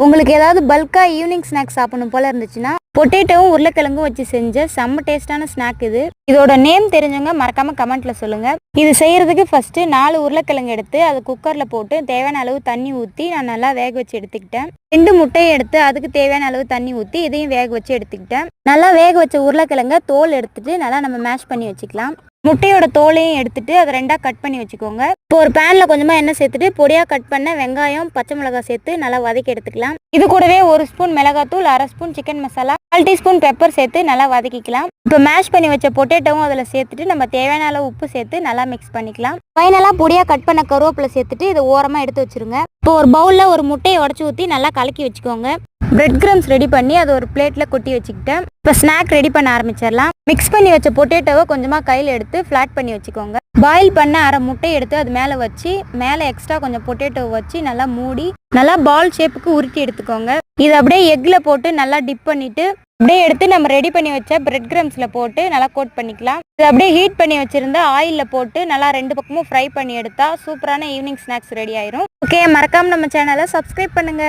உங்களுக்கு ஏதாவது பல்கா ஈவினிங் ஸ்நாக்ஸ் சாப்பிடணும் போல இருந்துச்சுன்னா பொட்டேட்டோவும் உருளைக்கிழங்கும் வச்சு செஞ்ச செம்ம டேஸ்டான ஸ்நாக் இது. இதோட நேம் தெரிஞ்சவங்க மறக்காம கமெண்ட்ல சொல்லுங்க. இது செய்யறதுக்கு ஃபர்ஸ்ட் 4 உருளைக்கிழங்கு எடுத்து அது குக்கர்ல போட்டு தேவையான அளவு தண்ணி ஊற்றி நான் நல்லா வேக வச்சு எடுத்துக்கிட்டேன். 2 முட்டையை எடுத்து அதுக்கு தேவையான அளவு தண்ணி ஊற்றி இதையும் வேக வச்சு எடுத்துக்கிட்டேன். நல்லா வேக வச்ச உருளைக்கிழங்க தோல் எடுத்துட்டு நல்லா நம்ம மேஷ் பண்ணி வச்சுக்கலாம். முட்டையோட தோலையும் எடுத்துட்டு அதை 2ஆ கட் பண்ணி வச்சுக்கோங்க. இப்போ ஒரு பேன்ல கொஞ்சமா எண்ணெய் சேர்த்துட்டு பொடியா கட் பண்ண வெங்காயம் பச்சை மிளகாய் சேர்த்து நல்லா வதக்கி எடுத்துக்கலாம். இது கூடவே 1 ஸ்பூன் மிளகாத்தூள், 1/2 spoon chicken masala, 1/4 teaspoon pepper சேர்த்து நல்லா வதக்கிக்கலாம். இப்போ மேஷ் பண்ணி வச்ச பொட்டேட்டோவும் அதில் சேர்த்துட்டு நம்ம தேவையான அளவு உப்பு சேர்த்து நல்லா மிக்ஸ் பண்ணிக்கலாம். ஃபைனலாக பொடியாக கட் பண்ண கருவேப்பிலை சேர்த்துட்டு இதை ஓரமாக எடுத்து வச்சிருங்க. இப்போ ஒரு பவுலில் ஒரு முட்டையை உடச்சி ஊற்றி நல்லா கலக்கி வச்சுக்கோங்க. பிரெட் கிரம்ஸ் ரெடி பண்ணி அதை ஒரு பிளேட்டில் கொட்டி வச்சுக்கிட்டேன். இப்போ ஸ்நாக் ரெடி பண்ண ஆரம்பிச்சிடலாம். மிக்ஸ் பண்ணி வச்ச பொட்டேட்டோவை கொஞ்சமாக கையில் எடுத்து ஃப்ளாட் பண்ணி வச்சுக்கோங்க. பாயில் பண்ண 1/2 முட்டை எடுத்து அது மேலே வச்சு மேலே எக்ஸ்ட்ரா கொஞ்சம் பொட்டேட்டோ வச்சு நல்லா மூடி நல்லா பால் ஷேப்புக்கு உருட்டி எடுத்துக்கோங்க. இதை அப்படியே எக்கில் போட்டு நல்லா டிப் பண்ணிட்டு அப்படியே எடுத்து நம்ம ரெடி பண்ணி வச்ச பிரெட் கிரம்ஸில் போட்டு நல்லா கோட் பண்ணிக்கலாம். இது அப்படியே ஹீட் பண்ணி வச்சிருந்தா ஆயிலில் போட்டு நல்லா 2 பக்கமும் ஃப்ரை பண்ணி எடுத்தா சூப்பரான ஈவினிங் ஸ்நாக்ஸ் ரெடி ஆயிரும். ஓகே, மறக்காம நம்ம சேனலை சப்ஸ்கிரைப் பண்ணுங்க.